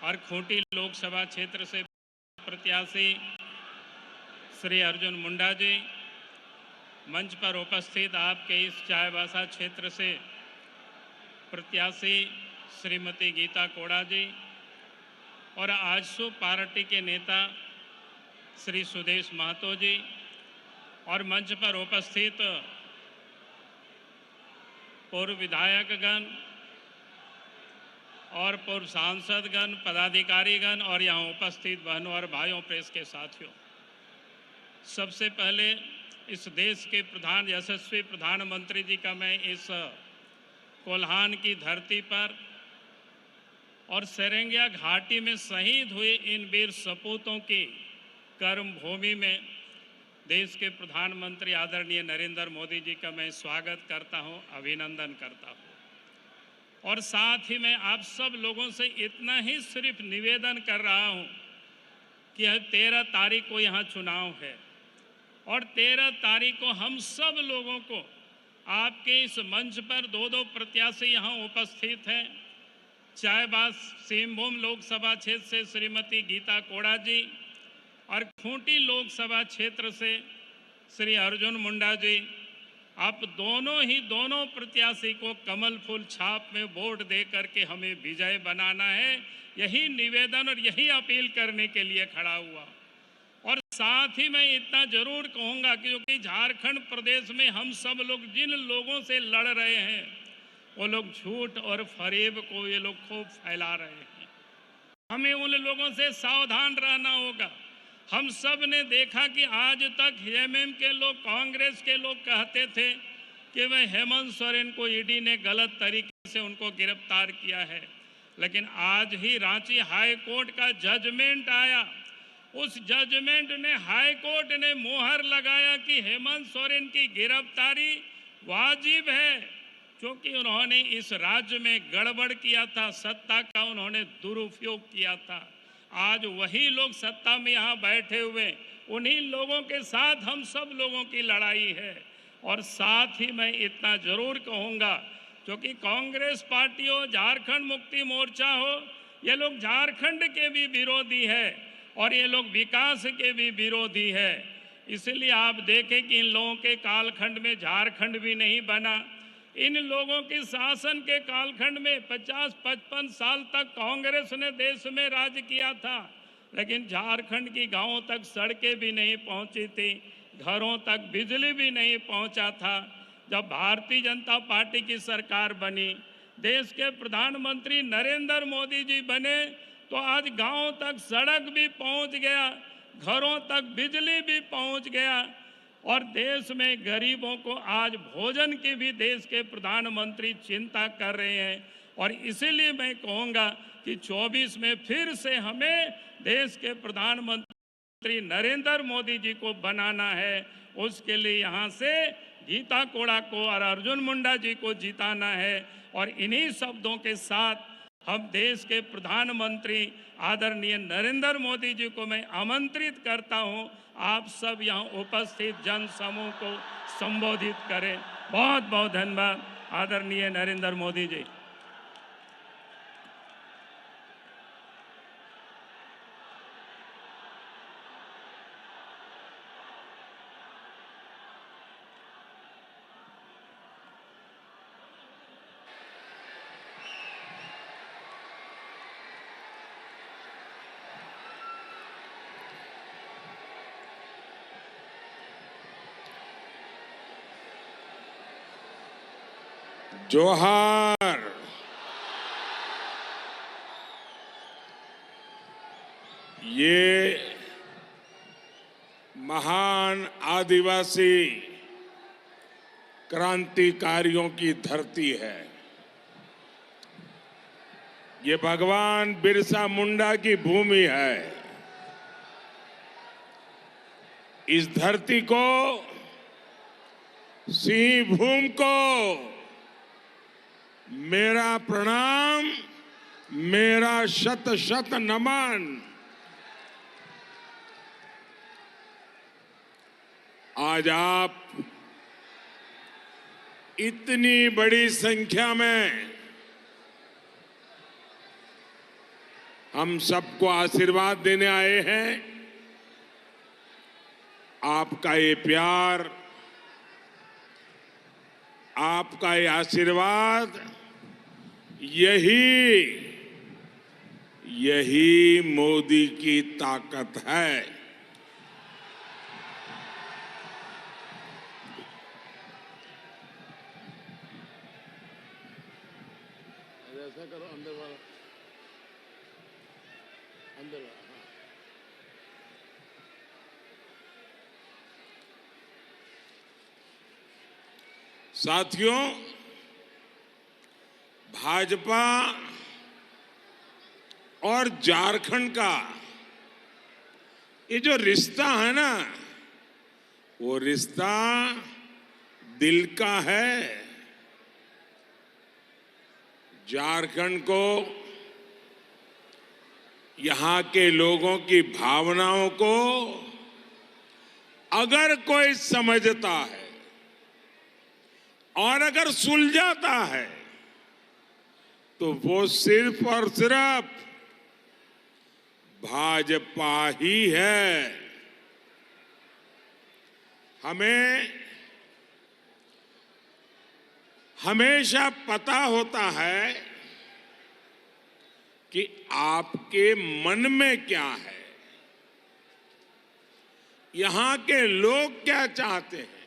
और खूंटी लोकसभा क्षेत्र से प्रत्याशी श्री अर्जुन मुंडा जी, मंच पर उपस्थित आपके इस चाईबासा क्षेत्र से प्रत्याशी श्रीमती गीता कोड़ा जी और आजसू पार्टी के नेता श्री सुदेश महतो जी और मंच पर उपस्थित पूर्व विधायकगण और पूर्व सांसदगण, पदाधिकारीगण और यहाँ उपस्थित बहनों और भाइयों, प्रेस के साथियों, सबसे पहले इस देश के यशस्वी प्रधानमंत्री जी का मैं इस कोल्हान की धरती पर और सेरेंगिया घाटी में शहीद हुए इन वीर सपूतों की कर्म भूमि में देश के प्रधानमंत्री आदरणीय नरेंद्र मोदी जी का मैं स्वागत करता हूं, अभिनंदन करता हूं। और साथ ही मैं आप सब लोगों से इतना ही सिर्फ निवेदन कर रहा हूं कि 13 तारीख को यहाँ चुनाव है और 13 तारीख को हम सब लोगों को आपके इस मंच पर दो प्रत्याशी यहाँ उपस्थित हैं। चाईबासा सिंहभूम लोकसभा क्षेत्र से श्रीमती गीता कोड़ा जी और खूंटी लोकसभा क्षेत्र से श्री अर्जुन मुंडा जी, आप दोनों प्रत्याशी को कमल फूल छाप में वोट दे करके हमें विजय बनाना है। यही निवेदन और यही अपील करने के लिए खड़ा हुआ। और साथ ही मैं इतना जरूर कहूँगा कि क्योंकि झारखंड प्रदेश में हम सब लोग जिन लोगों से लड़ रहे हैं वो लोग झूठ और फरेब को ये लोग खूब फैला रहे हैं। हमें उन लोगों से सावधान रहना होगा। हम सब ने देखा कि आज तक एमएम के लोग, कांग्रेस के लोग कहते थे कि वह हेमंत सोरेन को ईडी ने गलत तरीके से उनको गिरफ्तार किया है, लेकिन आज ही रांची हाई कोर्ट का जजमेंट आया। उस जजमेंट ने, हाई कोर्ट ने मोहर लगाया कि हेमंत सोरेन की गिरफ्तारी वाजिब है, क्योंकि उन्होंने इस राज्य में गड़बड़ किया था, सत्ता का उन्होंने दुरुपयोग किया था। आज वही लोग सत्ता में यहाँ बैठे हुए, उन्हीं लोगों के साथ हम सब लोगों की लड़ाई है। और साथ ही मैं इतना जरूर कहूँगा, क्योंकि कांग्रेस पार्टी हो, झारखंड मुक्ति मोर्चा हो, ये लोग झारखंड के भी विरोधी है और ये लोग विकास के भी विरोधी है। इसलिए आप देखें कि इन लोगों के कालखंड में झारखंड भी नहीं बना। इन लोगों की शासन के कालखंड में 50-55 साल तक कांग्रेस ने देश में राज किया था, लेकिन झारखंड की गांवों तक सड़कें भी नहीं पहुंची थी, घरों तक बिजली भी नहीं पहुंचा था। जब भारतीय जनता पार्टी की सरकार बनी, देश के प्रधानमंत्री नरेंद्र मोदी जी बने, तो आज गांवों तक सड़क भी पहुंच गया, घरों तक बिजली भी पहुंच गया और देश में गरीबों को आज भोजन की भी देश के प्रधानमंत्री चिंता कर रहे हैं। और इसीलिए मैं कहूँगा कि 24 में फिर से हमें देश के प्रधानमंत्री नरेंद्र मोदी जी को बनाना है। उसके लिए यहाँ से गीता कोड़ा को और अर्जुन मुंडा जी को जिताना है। और इन्हीं शब्दों के साथ हम देश के प्रधानमंत्री आदरणीय नरेंद्र मोदी जी को मैं आमंत्रित करता हूं, आप सब यहाँ उपस्थित जन समूह को संबोधित करें। बहुत बहुत धन्यवाद आदरणीय नरेंद्र मोदी जी। जोहार। ये महान आदिवासी क्रांतिकारियों की धरती है। ये भगवान बिरसा मुंडा की भूमि है। इस धरती को, सिंहभूम को मेरा प्रणाम, मेरा शत शत नमन। आज आप इतनी बड़ी संख्या में हम सबको आशीर्वाद देने आए हैं। आपका ये प्यार, आपका ये आशीर्वाद, यही मोदी की ताकत है। ऐसा करो, अंदर वाला, अंदर वाला। साथियों, भाजपा और झारखंड का ये जो रिश्ता है ना, वो रिश्ता दिल का है। झारखंड को, यहां के लोगों की भावनाओं को अगर कोई समझता है और अगर सुलझाता है तो वो सिर्फ और सिर्फ भाजपा ही है। हमें हमेशा पता होता है कि आपके मन में क्या है, यहां के लोग क्या चाहते हैं।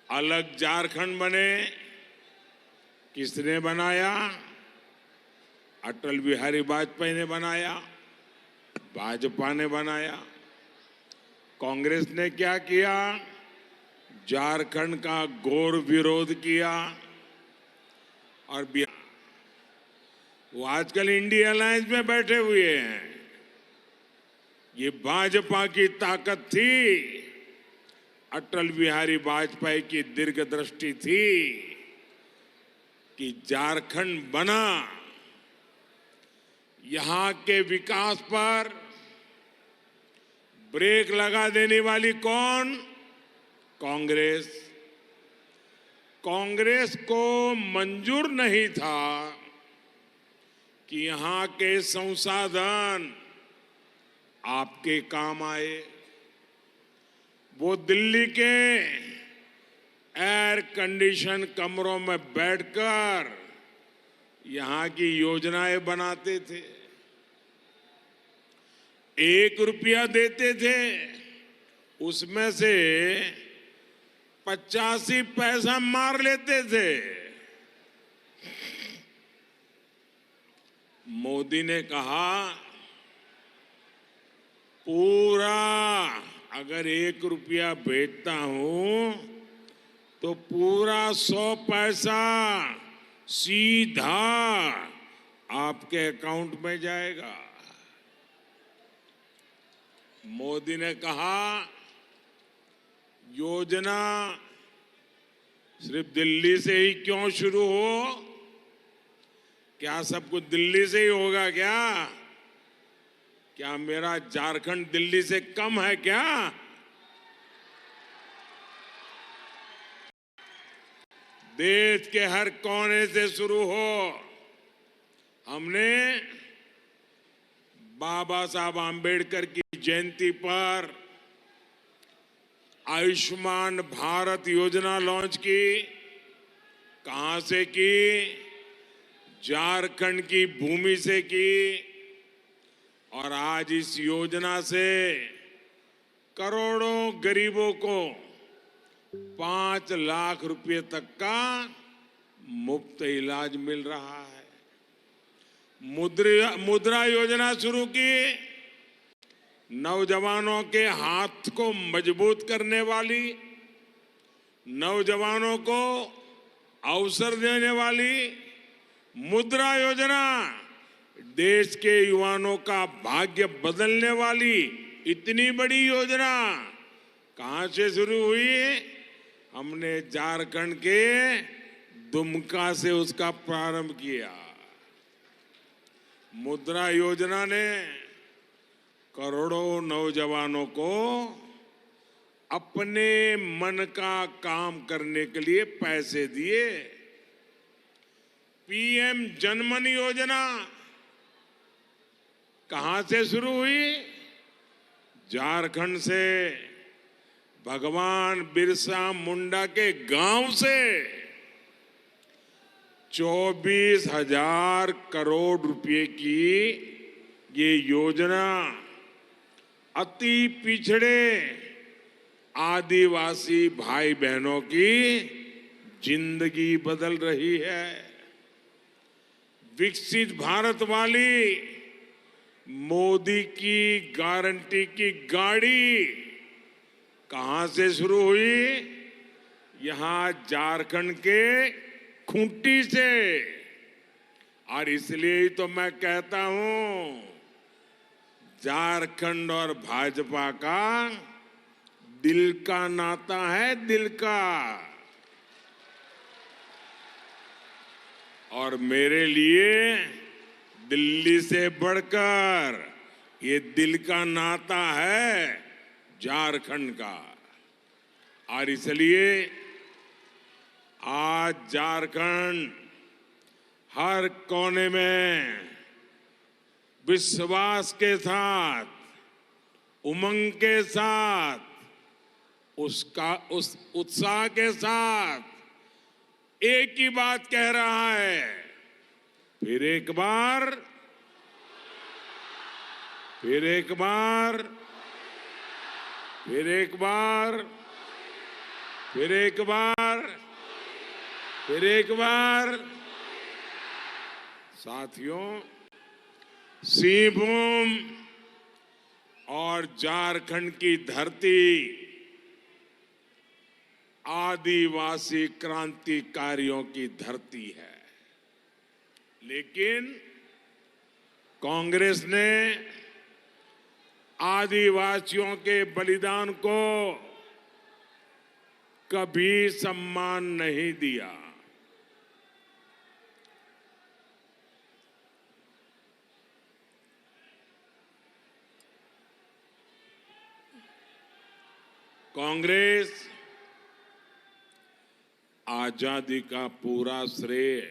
अलग झारखंड बने, किसने बनाया? अटल बिहारी वाजपेयी ने बनाया, भाजपा ने बनाया। कांग्रेस ने क्या किया? झारखंड का घोर विरोध किया। और बिहार, वो आजकल इंडिया अलायंस में बैठे हुए हैं। ये भाजपा की ताकत थी, अटल बिहारी वाजपेयी की दीर्घदृष्टि थी कि झारखंड बना। यहां के विकास पर ब्रेक लगा देने वाली कौन? कांग्रेस। कांग्रेस को मंजूर नहीं था कि यहां के संसाधन आपके काम आए। वो दिल्ली के एयर कंडीशन कमरों में बैठकर यहां की योजनाएं बनाते थे। 1 रुपया देते थे, उसमें से 85 पैसा मार लेते थे। मोदी ने कहा पूरा, अगर 1 रुपया भेजता हूं तो पूरा 100 पैसा सीधा आपके अकाउंट में जाएगा। मोदी ने कहा योजना सिर्फ दिल्ली से ही क्यों शुरू हो? क्या सब कुछ दिल्ली से ही होगा क्या? क्या मेरा झारखंड दिल्ली से कम है क्या? देश के हर कोने से शुरू हो। हमने बाबा साहब आम्बेडकर की जयंती पर आयुष्मान भारत योजना लॉन्च की। कहां से की? झारखंड की भूमि से की। और आज इस योजना से करोड़ों गरीबों को 5 लाख रुपए तक का मुफ्त इलाज मिल रहा है। मुद्रा योजना शुरू की, नौजवानों के हाथ को मजबूत करने वाली, नौजवानों को अवसर देने वाली मुद्रा योजना, देश के युवाओं का भाग्य बदलने वाली इतनी बड़ी योजना कहां से शुरू हुई? हमने झारखंड के दुमका से उसका प्रारंभ किया। मुद्रा योजना ने करोड़ों नौजवानों को अपने मन का काम करने के लिए पैसे दिए। पीएम जनमन योजना कहां से शुरू हुई? झारखंड से, भगवान बिरसा मुंडा के गांव से 24,000 करोड़ रुपए की ये योजना अति पिछड़े आदिवासी भाई बहनों की जिंदगी बदल रही है। विकसित भारत वाली मोदी की गारंटी की गाड़ी कहां से शुरू हुई? यहां झारखंड के खूंटी से। और इसलिए ही तो मैं कहता हूं, झारखंड और भाजपा का दिल का नाता है, दिल का। और मेरे लिए दिल्ली से बढ़कर ये दिल का नाता है झारखंड का। और इसलिए आज झारखंड हर कोने में विश्वास के साथ, उमंग के साथ, उस उत्साह के साथ एक ही बात कह रहा है। फिर एक बार, फिर एक बार, फिर एक बार, फिर एक बार, फिर एक बार। साथियों, सिंहभूम और झारखंड की धरती आदिवासी क्रांतिकारियों की धरती है। लेकिन कांग्रेस ने आदिवासियों के बलिदान को कभी सम्मान नहीं दिया। कांग्रेस आजादी का पूरा श्रेय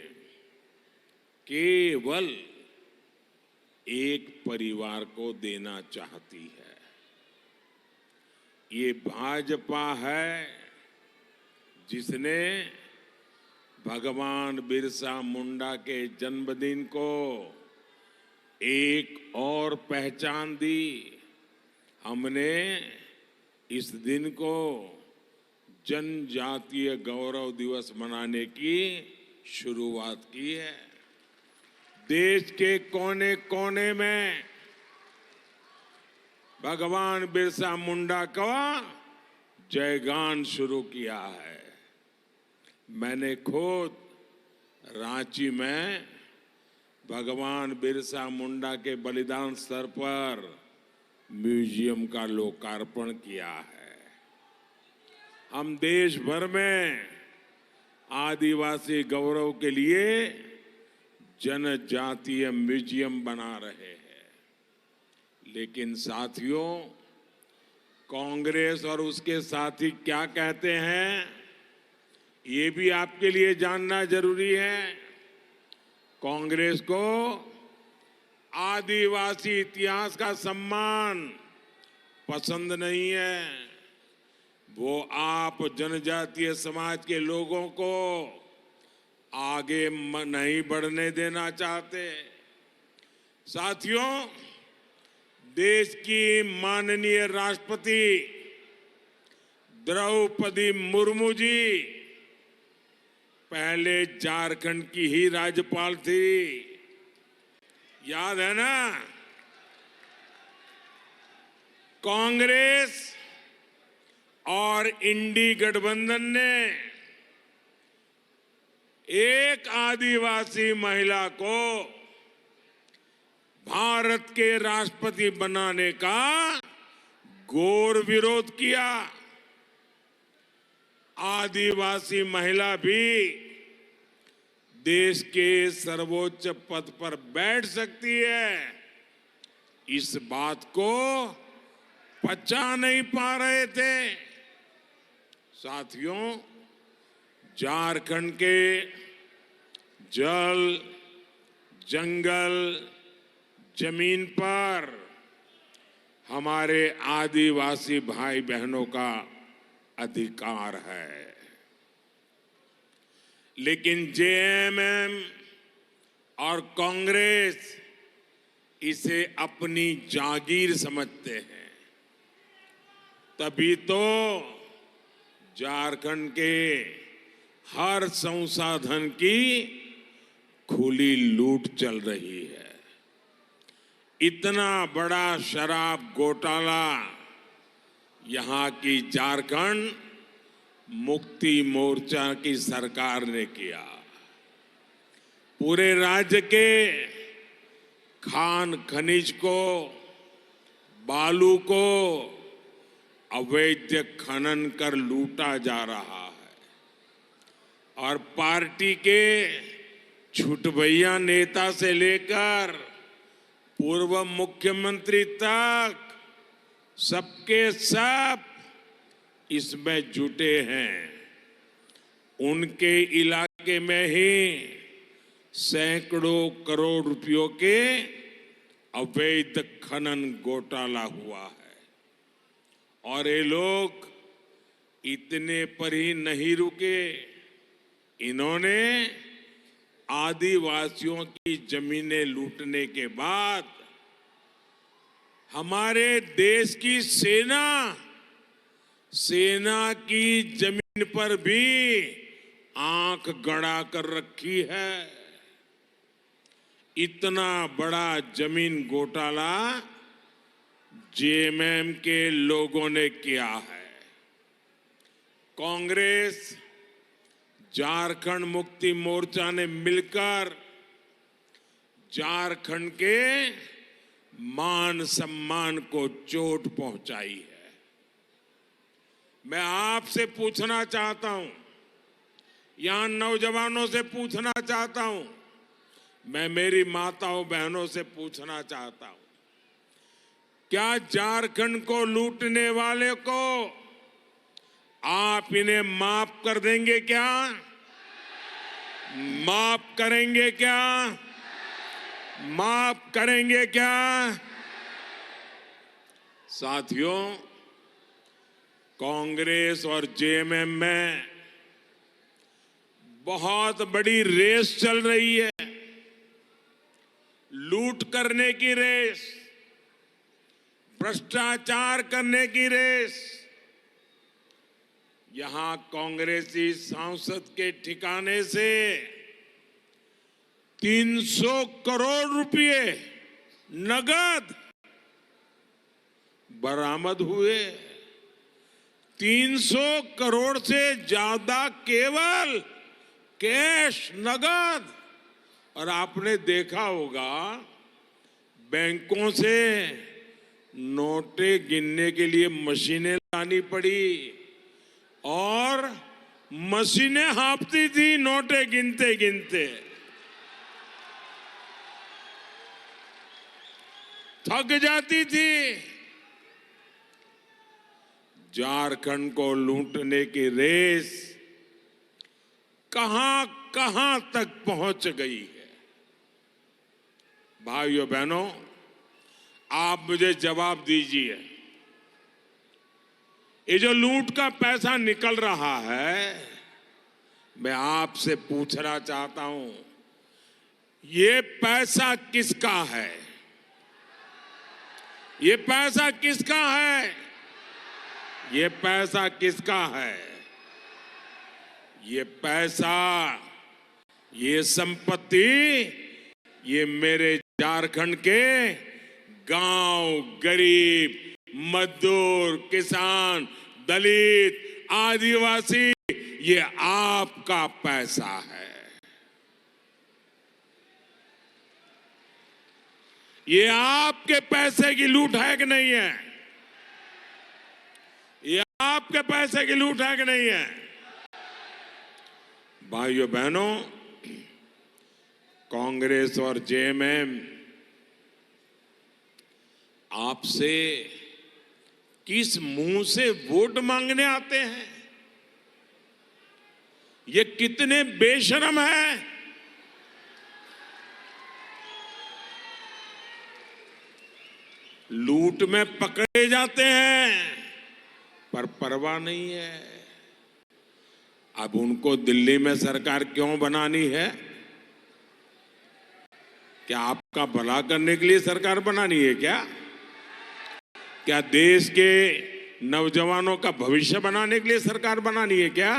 केवल एक परिवार को देना चाहती है। ये भाजपा है जिसने भगवान बिरसा मुंडा के जन्मदिन को एक और पहचान दी। हमने इस दिन को जनजातीय गौरव दिवस मनाने की शुरुआत की है। देश के कोने कोने में भगवान बिरसा मुंडा का जयगान शुरू किया है। मैंने खुद रांची में भगवान बिरसा मुंडा के बलिदान स्थल पर म्यूजियम का लोकार्पण किया है। हम देश भर में आदिवासी गौरव के लिए जनजातीय म्यूजियम बना रहे हैं। लेकिन साथियों, कांग्रेस और उसके साथी क्या कहते हैं, ये भी आपके लिए जानना जरूरी है। कांग्रेस को आदिवासी इतिहास का सम्मान पसंद नहीं है। वो आप जनजातीय समाज के लोगों को आगे नहीं बढ़ने देना चाहते। साथियों, देश की माननीय राष्ट्रपति द्रौपदी मुर्मू जी पहले झारखंड की ही राज्यपाल थी, याद है ना? कांग्रेस और इंडी गठबंधन ने एक आदिवासी महिला को भारत के राष्ट्रपति बनाने का घोर विरोध किया। आदिवासी महिला भी देश के सर्वोच्च पद पर बैठ सकती है, इस बात को पचा नहीं पा रहे थे। साथियों, झारखंड के जल, जंगल, जमीन पर हमारे आदिवासी भाई बहनों का अधिकार है। लेकिन जेएमएम और कांग्रेस इसे अपनी जागीर समझते हैं। तभी तो झारखंड के हर संसाधन की खुली लूट चल रही है। इतना बड़ा शराब घोटाला यहां की झारखंड मुक्ति मोर्चा की सरकार ने किया। पूरे राज्य के खान खनिज को, बालू को अवैध खनन कर लूटा जा रहा है और पार्टी के छुटभैया नेता से लेकर पूर्व मुख्यमंत्री तक सबके सब इसमें जुटे हैं। उनके इलाके में ही सैकड़ों करोड़ रुपयों के अवैध खनन घोटाला हुआ है और ये लोग इतने पर ही नहीं रुके। इन्होंने आदिवासियों की जमीनें लूटने के बाद हमारे देश की सेना की जमीन पर भी आंख गड़ा कर रखी है। इतना बड़ा जमीन घोटाला जेएमएम के लोगों ने किया है। कांग्रेस, झारखंड मुक्ति मोर्चा ने मिलकर झारखंड के मान सम्मान को चोट पहुंचाई है। मैं आपसे पूछना चाहता हूं, यहां नौजवानों से पूछना चाहता हूं, मैं मेरी माताओं बहनों से पूछना चाहता हूं, क्या झारखंड को लूटने वाले को आप इन्हें माफ कर देंगे क्या? माफ करेंगे क्या? माफ करेंगे क्या? साथियों, कांग्रेस और जेएमएम में बहुत बड़ी रेस चल रही है। लूट करने की रेस, भ्रष्टाचार करने की रेस। यहां कांग्रेसी सांसद के ठिकाने से 300 करोड़ रुपए नगद बरामद हुए। 300 करोड़ से ज्यादा केवल कैश, नगद। और आपने देखा होगा बैंकों से नोटें गिनने के लिए मशीनें लानी पड़ी और मशीनें हाँफती थी नोटें गिनते गिनते, थक जाती थी। झारखंड को लूटने की रेस कहां कहां तक पहुंच गई है। भाइयों बहनों, आप मुझे जवाब दीजिए, ये जो लूट का पैसा निकल रहा है, मैं आपसे पूछना चाहता हूं, ये पैसा किसका है? ये पैसा किसका है? ये पैसा किसका है? ये पैसा, ये संपत्ति, ये मेरे झारखंड के गांव, गरीब, मजदूर, किसान, दलित, आदिवासी, ये आपका पैसा है। ये आपके पैसे की लूट है कि नहीं है? ये आपके पैसे की लूट है कि नहीं है? भाइयों बहनों, कांग्रेस और जेएमएम आपसे किस मुंह से वोट मांगने आते हैं? ये कितने बेशर्म है। लूट में पकड़े जाते हैं, पर परवाह नहीं है। अब उनको दिल्ली में सरकार क्यों बनानी है? क्या आपका भला करने के लिए सरकार बनानी है क्या? क्या देश के नौजवानों का भविष्य बनाने के लिए सरकार बनानी है क्या?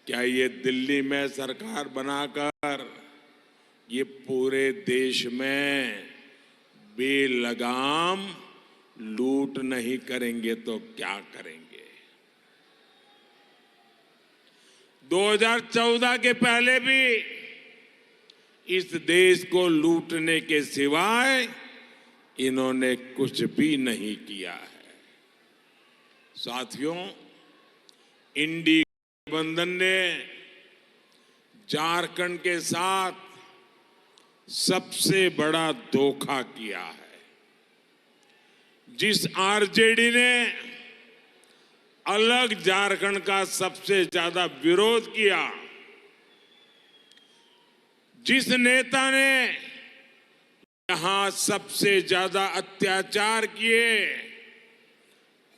क्या ये दिल्ली में सरकार बनाकर ये पूरे देश में बेलगाम लूट नहीं करेंगे तो क्या करेंगे? 2014 के पहले भी इस देश को लूटने के सिवाय इन्होंने कुछ भी नहीं किया है। साथियों, इंडी गठबंधन ने झारखंड के साथ सबसे बड़ा धोखा किया है। जिस आरजेडी ने अलग झारखंड का सबसे ज्यादा विरोध किया, जिस नेता ने यहां सबसे ज्यादा अत्याचार किए,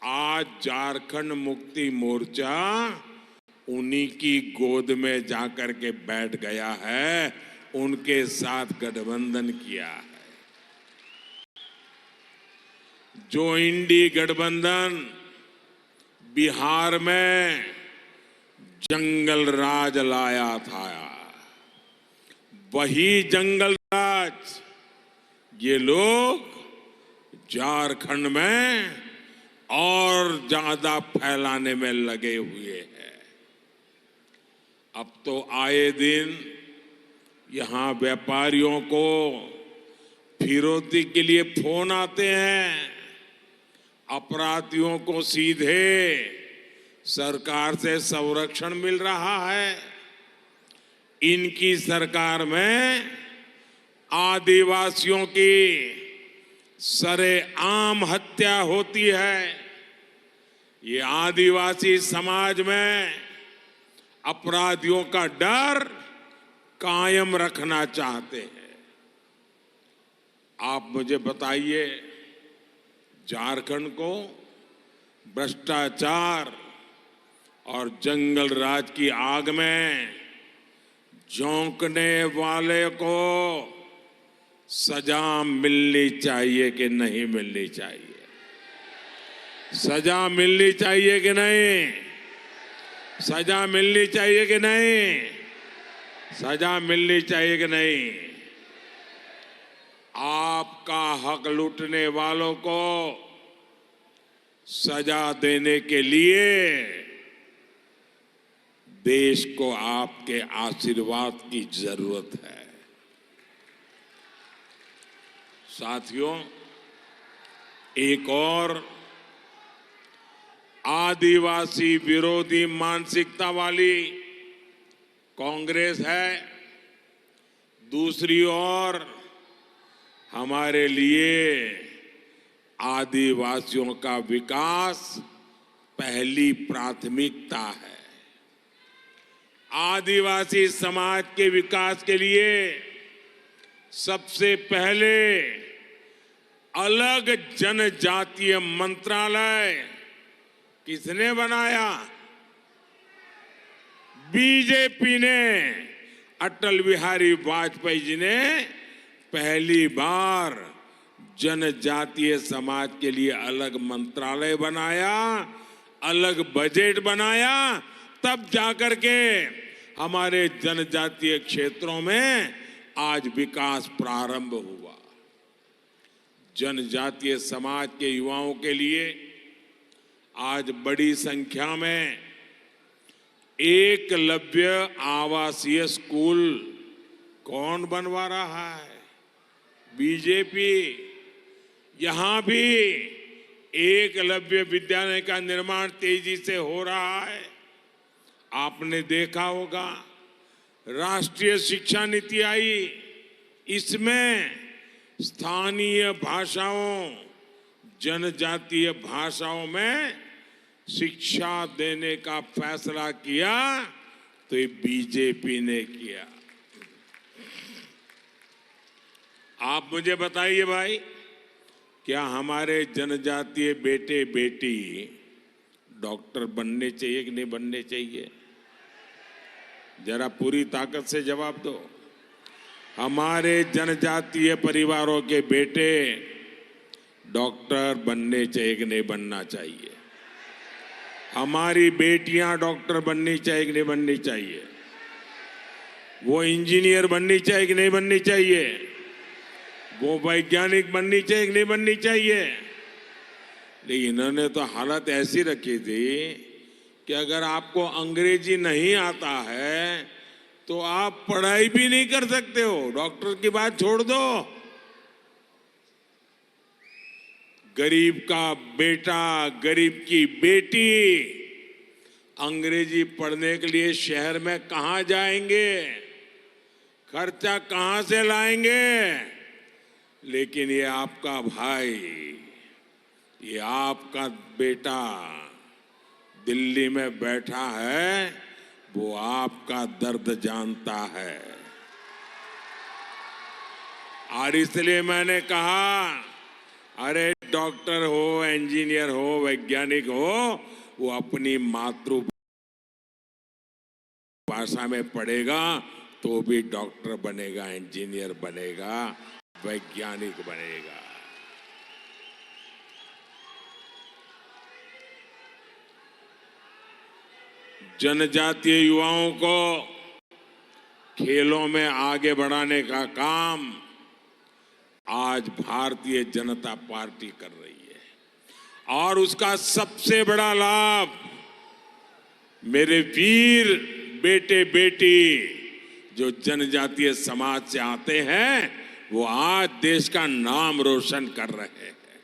आज झारखंड मुक्ति मोर्चा उन्हीं की गोद में जाकर के बैठ गया है, उनके साथ गठबंधन किया है। जो इंडी गठबंधन बिहार में जंगल राज लाया था, वही जंगल राज ये लोग झारखंड में और ज्यादा फैलाने में लगे हुए हैं। अब तो आए दिन यहां व्यापारियों को फिरौती के लिए फोन आते हैं, अपराधियों को सीधे सरकार से संरक्षण मिल रहा है। इनकी सरकार में आदिवासियों की सरेआम हत्या होती है। ये आदिवासी समाज में अपराधियों का डर कायम रखना चाहते हैं। आप मुझे बताइए, झारखंड को भ्रष्टाचार और जंगल राज की आग में झोंकने वाले को सजा मिलनी चाहिए कि नहीं मिलनी चाहिए? सजा मिलनी चाहिए कि नहीं? सजा मिलनी चाहिए कि नहीं? सजा मिलनी चाहिए कि नहीं? आपका हक लूटने वालों को सजा देने के लिए देश को आपके आशीर्वाद की जरूरत है। साथियों, एक और आदिवासी विरोधी मानसिकता वाली कांग्रेस है, दूसरी ओर हमारे लिए आदिवासियों का विकास पहली प्राथमिकता है। आदिवासी समाज के विकास के लिए सबसे पहले अलग जनजातीय मंत्रालय किसने बनाया? बीजेपी ने। अटल बिहारी वाजपेयी जी ने पहली बार जनजातीय समाज के लिए अलग मंत्रालय बनाया, अलग बजट बनाया, तब जाकर के हमारे जनजातीय क्षेत्रों में आज विकास प्रारंभ हुआ। जनजातीय समाज के युवाओं के लिए आज बड़ी संख्या में एकलव्य आवासीय स्कूल कौन बनवा रहा है? बीजेपी। यहां भी एकलव्य विद्यालय का निर्माण तेजी से हो रहा है। आपने देखा होगा, राष्ट्रीय शिक्षा नीति आई, इसमें स्थानीय भाषाओं, जनजातीय भाषाओं में शिक्षा देने का फैसला किया, तो ये बीजेपी ने किया। आप मुझे बताइए भाई, क्या हमारे जनजातीय बेटे बेटी डॉक्टर बनने चाहिए कि नहीं बनने चाहिए? जरा पूरी ताकत से जवाब दो। हमारे जनजातीय परिवारों के बेटे डॉक्टर बनने चाहिए कि नहीं बनना चाहिए? हमारी बेटियां डॉक्टर बननी चाहिए कि नहीं बननी चाहिए? वो इंजीनियर बननी चाहिए कि नहीं बननी चाहिए? वो वैज्ञानिक बननी चाहिए कि नहीं बननी चाहिए? लेकिन इन्होंने तो हालत ऐसी रखी थी कि अगर आपको अंग्रेजी नहीं आता है तो आप पढ़ाई भी नहीं कर सकते हो। डॉक्टर की बात छोड़ दो। गरीब का बेटा, गरीब की बेटी अंग्रेजी पढ़ने के लिए शहर में कहां जाएंगे? खर्चा कहां से लाएंगे? लेकिन ये आपका भाई, ये आपका बेटा दिल्ली में बैठा है, वो आपका दर्द जानता है। और इसलिए मैंने कहा, अरे डॉक्टर हो, इंजीनियर हो, वैज्ञानिक हो, वो अपनी मातृभाषा में पढ़ेगा तो भी डॉक्टर बनेगा, इंजीनियर बनेगा, वैज्ञानिक बनेगा। जनजातीय युवाओं को खेलों में आगे बढ़ाने का काम आज भारतीय जनता पार्टी कर रही है। और उसका सबसे बड़ा लाभ मेरे वीर बेटे बेटी जो जनजातीय समाज से आते हैं, वो आज देश का नाम रोशन कर रहे हैं।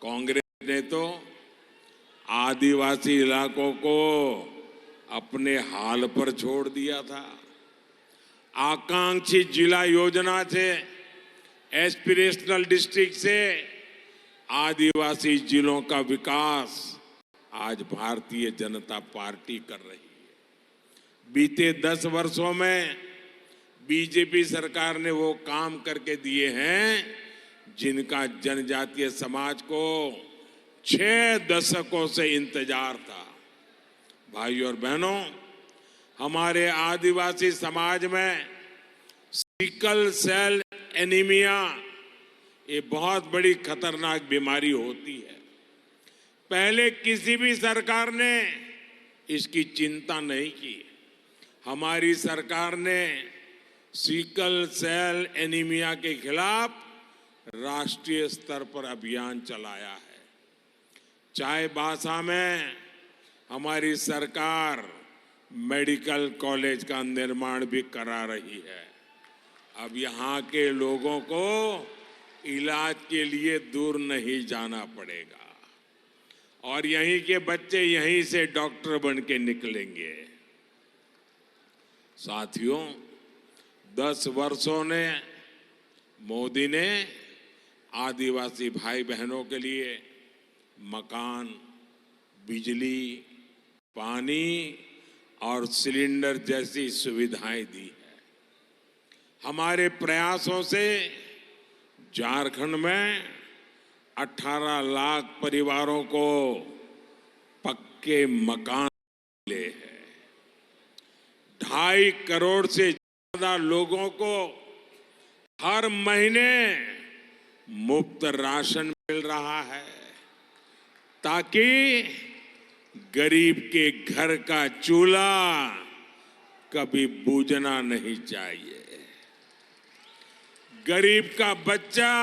कांग्रेस ने तो आदिवासी इलाकों को अपने हाल पर छोड़ दिया था। आकांक्षी जिला योजना से, एस्पिरेशनल डिस्ट्रिक्ट से आदिवासी जिलों का विकास आज भारतीय जनता पार्टी कर रही है। बीते 10 वर्षों में बीजेपी सरकार ने वो काम करके दिए हैं जिनका जनजातीय समाज को 6 दशकों से इंतजार था। भाइयों और बहनों, हमारे आदिवासी समाज में सिकल सेल एनीमिया ये बहुत बड़ी खतरनाक बीमारी होती है। पहले किसी भी सरकार ने इसकी चिंता नहीं की। हमारी सरकार ने सिकल सेल एनीमिया के खिलाफ राष्ट्रीय स्तर पर अभियान चलाया है। चाईबासा में हमारी सरकार मेडिकल कॉलेज का निर्माण भी करा रही है। अब यहाँ के लोगों को इलाज के लिए दूर नहीं जाना पड़ेगा और यहीं के बच्चे यहीं से डॉक्टर बन के निकलेंगे। साथियों, 10 वर्षों ने मोदी ने आदिवासी भाई बहनों के लिए मकान, बिजली, पानी और सिलेंडर जैसी सुविधाएं दी है। हमारे प्रयासों से झारखंड में 18 लाख परिवारों को पक्के मकान मिले हैं। 2.5 करोड़ से ज्यादा लोगों को हर महीने मुफ्त राशन मिल रहा है ताकि गरीब के घर का चूल्हा कभी बुझना नहीं चाहिए। गरीब का बच्चा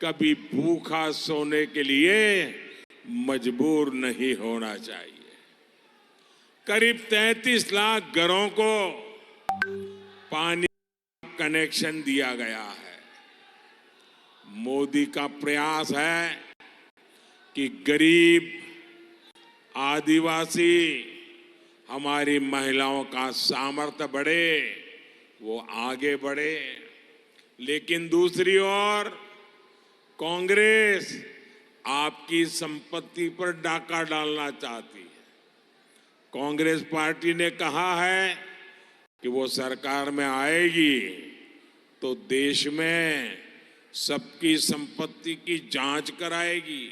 कभी भूखा सोने के लिए मजबूर नहीं होना चाहिए। करीब 33 लाख घरों को पानी कनेक्शन दिया गया है। मोदी का प्रयास है कि गरीब, आदिवासी, हमारी महिलाओं का सामर्थ्य बढ़े, वो आगे बढ़े। लेकिन दूसरी ओर कांग्रेस आपकी संपत्ति पर डाका डालना चाहती है। कांग्रेस पार्टी ने कहा है कि वो सरकार में आएगी तो देश में सबकी संपत्ति की जांच कराएगी,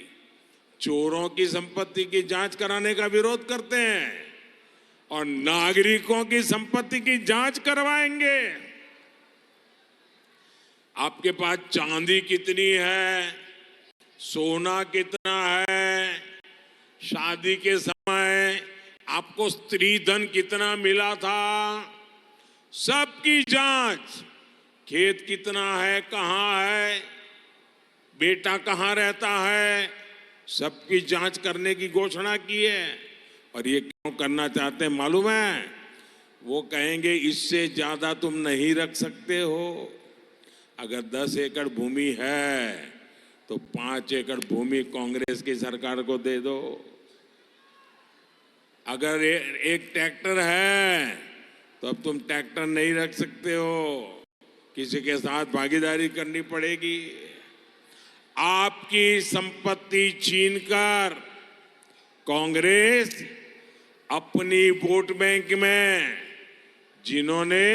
चोरों की संपत्ति की जांच कराने का विरोध करते हैं और नागरिकों की संपत्ति की जांच करवाएंगे। आपके पास चांदी कितनी है, सोना कितना है, शादी के समय आपको स्त्री धन कितना मिला था, सबकी जांच, खेत कितना है, कहां है, बेटा कहां रहता है, सबकी जांच करने की घोषणा की है। और ये क्यों करना चाहते हैं मालूम है? वो कहेंगे इससे ज्यादा तुम नहीं रख सकते हो। अगर 10 एकड़ भूमि है तो 5 एकड़ भूमि कांग्रेस की सरकार को दे दो। अगर एक ट्रैक्टर है तो अब तुम ट्रैक्टर नहीं रख सकते हो, किसी के साथ भागीदारी करनी पड़ेगी। आपकी संपत्ति छीनकर कांग्रेस अपनी वोट बैंक में जिन्होंने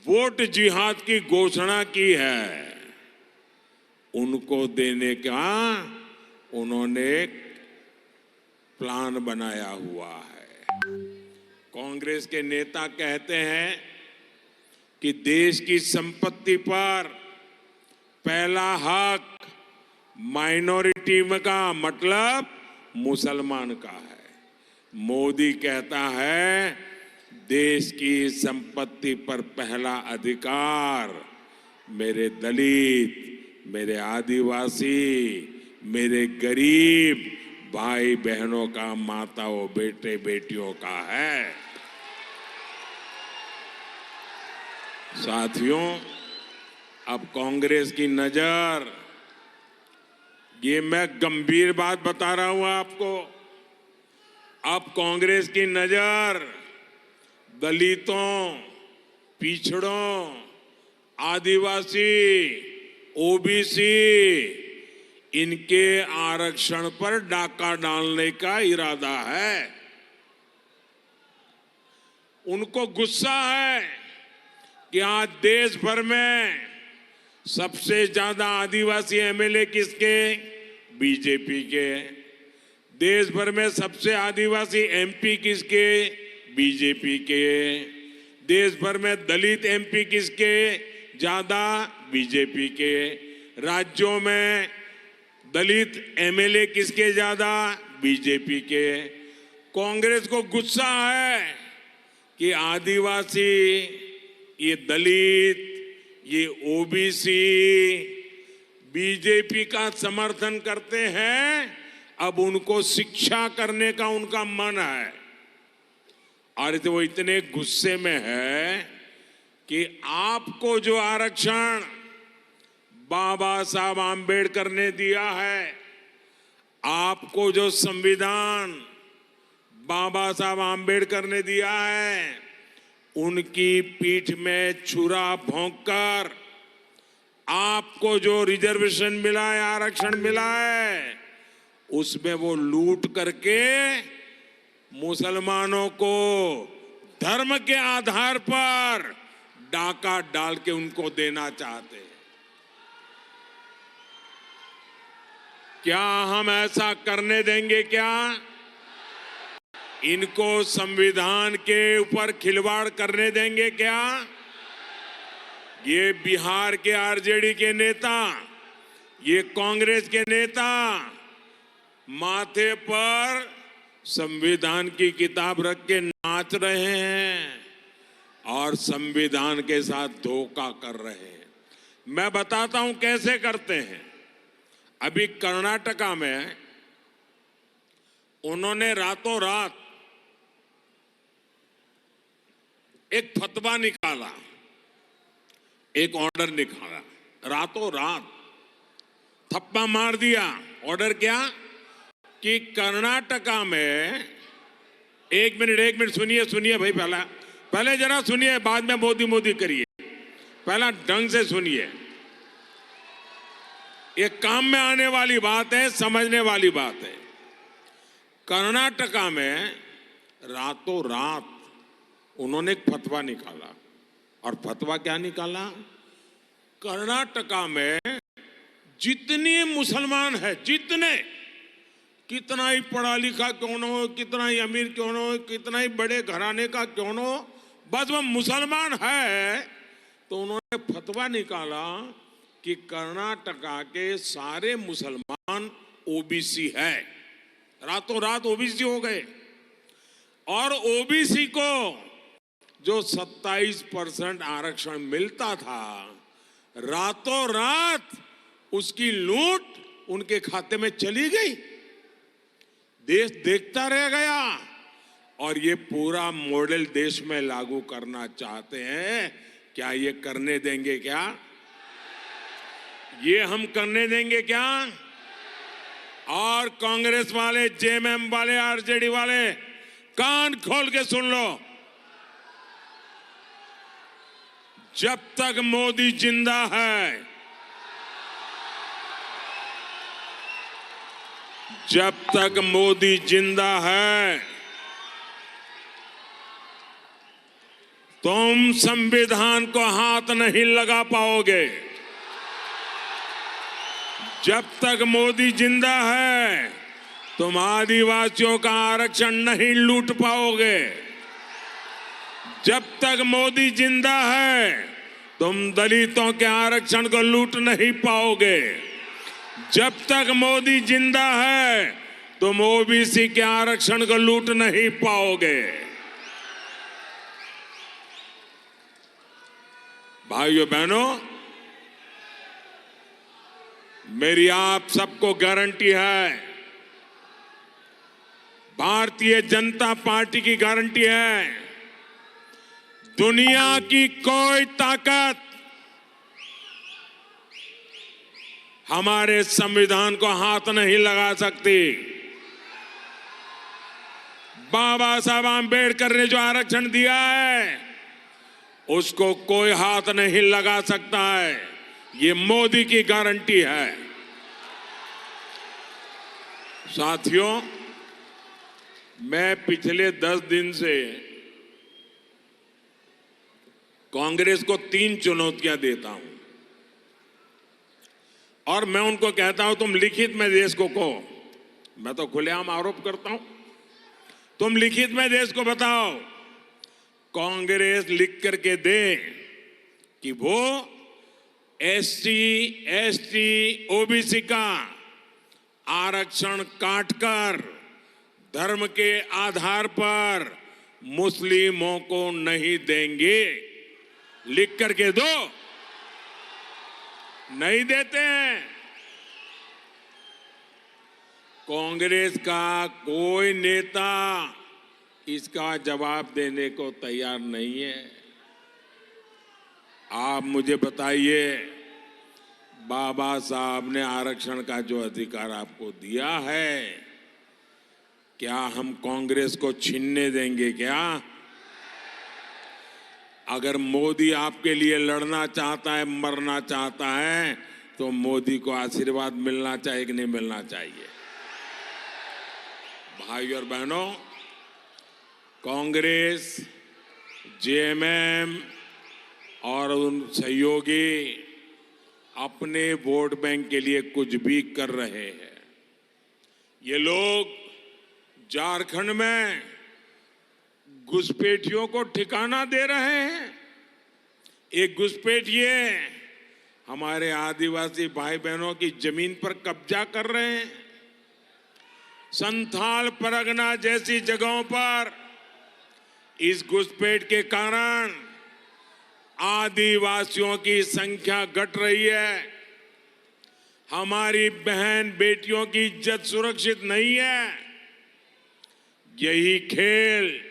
वोट जिहाद की घोषणा की है उनको देने का उन्होंने प्लान बनाया हुआ है। कांग्रेस के नेता कहते हैं कि देश की संपत्ति पर पहला हक माइनॉरिटी का मतलब मुसलमान का है। मोदी कहता है देश की संपत्ति पर पहला अधिकार मेरे दलित, मेरे आदिवासी, मेरे गरीब भाई बहनों का, माताओं, बेटे बेटियों का है। साथियों, अब कांग्रेस की नजर, ये मैं गंभीर बात बता रहा हूं आपको, अब कांग्रेस की नजर दलितों, पिछड़ों, आदिवासी, ओबीसी, इनके आरक्षण पर डाका डालने का इरादा है। उनको गुस्सा है कि आज देश भर में सबसे ज्यादा आदिवासी एमएलए किसके? बीजेपी के। देश भर में सबसे आदिवासी एमपी किसके? बीजेपी के। देश भर में दलित एमपी किसके ज्यादा? बीजेपी के। राज्यों में दलित एमएलए किसके ज्यादा? बीजेपी के। कांग्रेस को गुस्सा है कि आदिवासी, ये दलित, ये ओबीसी बीजेपी का समर्थन करते हैं, अब उनको शिक्षा करने का उनका मन है। और तो वो इतने गुस्से में है कि आपको जो आरक्षण बाबा साहब आम्बेडकर ने दिया है, आपको जो संविधान बाबा साहब आम्बेडकर ने दिया है, उनकी पीठ में छुरा भोंककर आपको जो रिजर्वेशन मिला है, आरक्षण मिला है, उसमें वो लूट करके मुसलमानों को धर्म के आधार पर डाका डाल के उनको देना चाहते हैं। क्या हम ऐसा करने देंगे? क्या इनको संविधान के ऊपर खिलवाड़ करने देंगे? क्या ये बिहार के आरजेडी के नेता, ये कांग्रेस के नेता माथे पर संविधान की किताब रख के नाच रहे हैं और संविधान के साथ धोखा कर रहे हैं। मैं बताता हूं कैसे करते हैं। अभी कर्नाटका में उन्होंने रातों रात एक फतवा निकाला, एक ऑर्डर निकाला, रातों रात थप्पा मार दिया। ऑर्डर क्या? कि कर्नाटका में, एक मिनट सुनिए भाई, पहले जरा सुनिए, बाद में मोदी मोदी करिए। पहला ढंग से सुनिए, ये काम में आने वाली बात है, समझने वाली बात है। कर्नाटका में रातों रात उन्होंने एक फतवा निकाला, और फतवा क्या निकाला? कर्नाटका में जितने मुसलमान है, जितने, कितना ही पढ़ा लिखा क्यों न हो, कितना ही अमीर क्यों न हो, कितना ही बड़े घराने का क्यों न हो, बस वो मुसलमान है, तो उन्होंने फतवा निकाला कि कर्नाटका के सारे मुसलमान ओबीसी है। रातों रात ओबीसी हो गए। और ओबीसी को जो 27% आरक्षण मिलता था, रातों रात उसकी लूट उनके खाते में चली गई। देश देखता रह गया। और ये पूरा मॉडल देश में लागू करना चाहते हैं। क्या ये करने देंगे? क्या ये हम करने देंगे? क्या? और कांग्रेस वाले, जेएमएम वाले, आरजेडी वाले, कान खोल के सुन लो। जब तक मोदी जिंदा है, जब तक मोदी जिंदा है, तुम संविधान को हाथ नहीं लगा पाओगे। जब तक मोदी जिंदा है, तुम आदिवासियों का आरक्षण नहीं लूट पाओगे। जब तक मोदी जिंदा है, तुम दलितों के आरक्षण को लूट नहीं पाओगे। जब तक मोदी जिंदा है, तुम ओबीसी के आरक्षण को लूट नहीं पाओगे। भाइयों बहनों, मेरी आप सबको गारंटी है, भारतीय जनता पार्टी की गारंटी है, दुनिया की कोई ताकत हमारे संविधान को हाथ नहीं लगा सकती। बाबा साहब आंबेडकर ने जो आरक्षण दिया है, उसको कोई हाथ नहीं लगा सकता है। ये मोदी की गारंटी है। साथियों, मैं पिछले 10 दिन से कांग्रेस को 3 चुनौतियां देता हूं और मैं उनको कहता हूं, तुम लिखित में देश को कहो। मैं तो खुलेआम आरोप करता हूं, तुम लिखित में देश को बताओ। कांग्रेस लिख करके दे कि वो एससी, एसटी, ओबीसी का आरक्षण काटकर धर्म के आधार पर मुस्लिमों को नहीं देंगे। लिख करके दो। नहीं देते हैं। कांग्रेस का कोई नेता इसका जवाब देने को तैयार नहीं है। आप मुझे बताइए, बाबा साहब ने आरक्षण का जो अधिकार आपको दिया है, क्या हम कांग्रेस को छीनने देंगे? क्या? अगर मोदी आपके लिए लड़ना चाहता है, मरना चाहता है, तो मोदी को आशीर्वाद मिलना चाहिए कि नहीं मिलना चाहिए? भाई और बहनों, कांग्रेस, जेएमएम और उन सहयोगी अपने वोट बैंक के लिए कुछ भी कर रहे हैं। ये लोग झारखंड में घुसपैठियों को ठिकाना दे रहे हैं। एक घुसपैठिए हमारे आदिवासी भाई बहनों की जमीन पर कब्जा कर रहे हैं। संथाल परगना जैसी जगहों पर इस घुसपैठ के कारण आदिवासियों की संख्या घट रही है। हमारी बहन बेटियों की इज्जत सुरक्षित नहीं है। यही खेल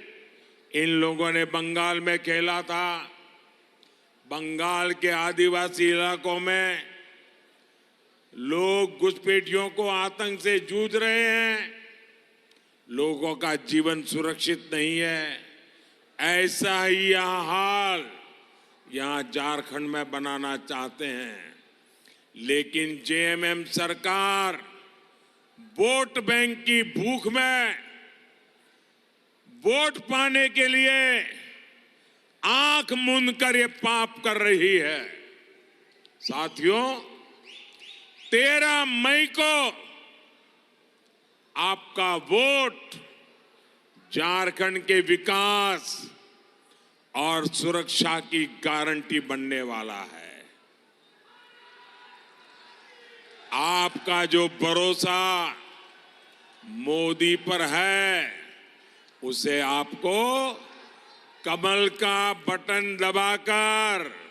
इन लोगों ने बंगाल में खेला था। बंगाल के आदिवासी इलाकों में लोग घुसपैठियों को आतंक से जूझ रहे हैं। लोगों का जीवन सुरक्षित नहीं है। ऐसा ही यह हाल यहां झारखंड में बनाना चाहते हैं। लेकिन जेएमएम सरकार वोट बैंक की भूख में वोट पाने के लिए आंख मूंद कर ये पाप कर रही है। साथियों, 13 मई को आपका वोट झारखंड के विकास और सुरक्षा की गारंटी बनने वाला है। आपका जो भरोसा मोदी पर है, उसे आपको कमल का बटन दबाकर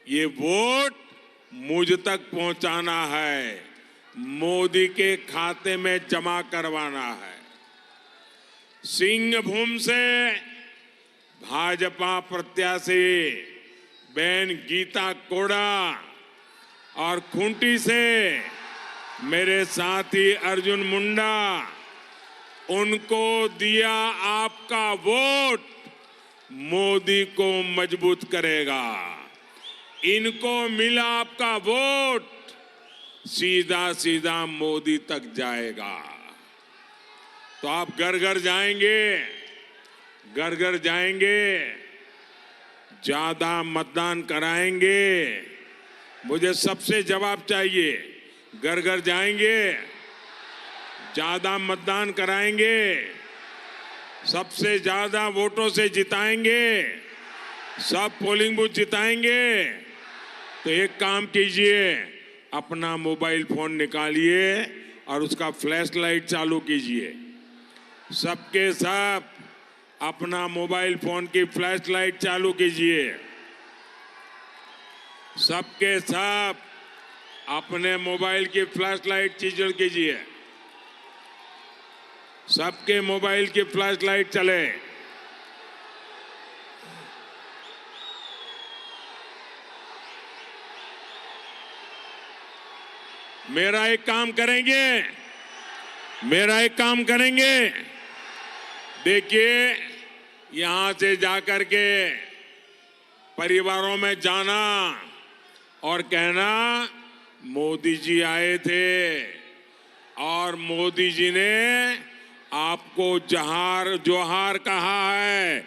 ये वोट मुझ तक पहुंचाना है, मोदी के खाते में जमा करवाना है। सिंहभूम से भाजपा प्रत्याशी बहन गीता कोड़ा और खूंटी से मेरे साथी अर्जुन मुंडा, उनको दिया आपका वोट मोदी को मजबूत करेगा। इनको मिला आपका वोट सीधा सीधा मोदी तक जाएगा। तो आप घर घर जाएंगे, घर घर जाएंगे, ज्यादा मतदान कराएंगे। मुझे सबसे जवाब चाहिए। घर घर जाएंगे, ज्यादा मतदान कराएंगे, सबसे ज्यादा वोटों से जिताएंगे, सब पोलिंग बूथ जिताएंगे। तो एक काम कीजिए, अपना मोबाइल फोन निकालिए और उसका फ्लैश लाइट चालू कीजिए। सबके सब अपना मोबाइल फोन की फ्लैश लाइट चालू कीजिए। सबके सब अपने मोबाइल की फ्लैश लाइट चालू कीजिए। सबके मोबाइल की फ्लैश लाइट चले। मेरा एक काम करेंगे, मेरा एक काम करेंगे। देखिए, यहां से जाकर के परिवारों में जाना और कहना मोदी जी आए थे और मोदी जी ने आपको जोहार कहा है।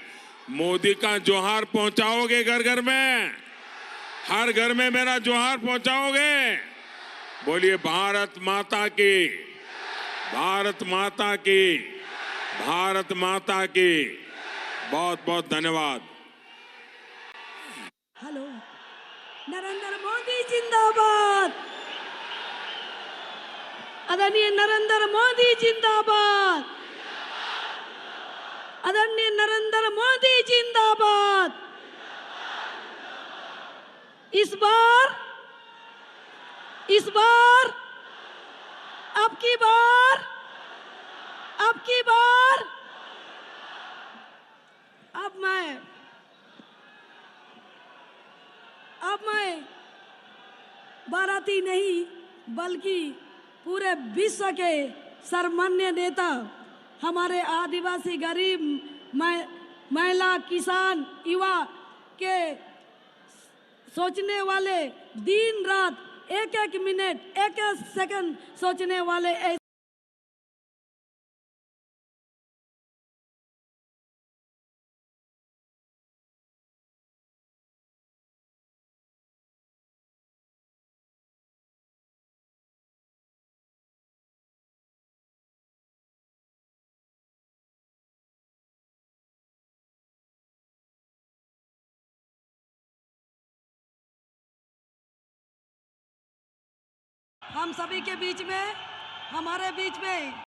मोदी का जोहार पहुंचाओगे घर घर में? हर घर में मेरा जोहार पहुंचाओगे? बोलिए भारत माता की, भारत माता की, भारत माता की। बहुत बहुत धन्यवाद। हेलो, नरेंद्र मोदी जिंदाबाद। आदरणीय नरेंद्र मोदी जिंदाबाद। आदरणीय नरेंद्र मोदी जिंदाबाद। इस बार अब की बार अब मैं बाराती नहीं बल्कि पूरे विश्व के सर्वमान्य नेता, हमारे आदिवासी गरीब महिला, किसान, युवा के सोचने वाले, दिन रात एक एक मिनट एक एक सेकंड सोचने वाले हम सभी के बीच में, हमारे बीच में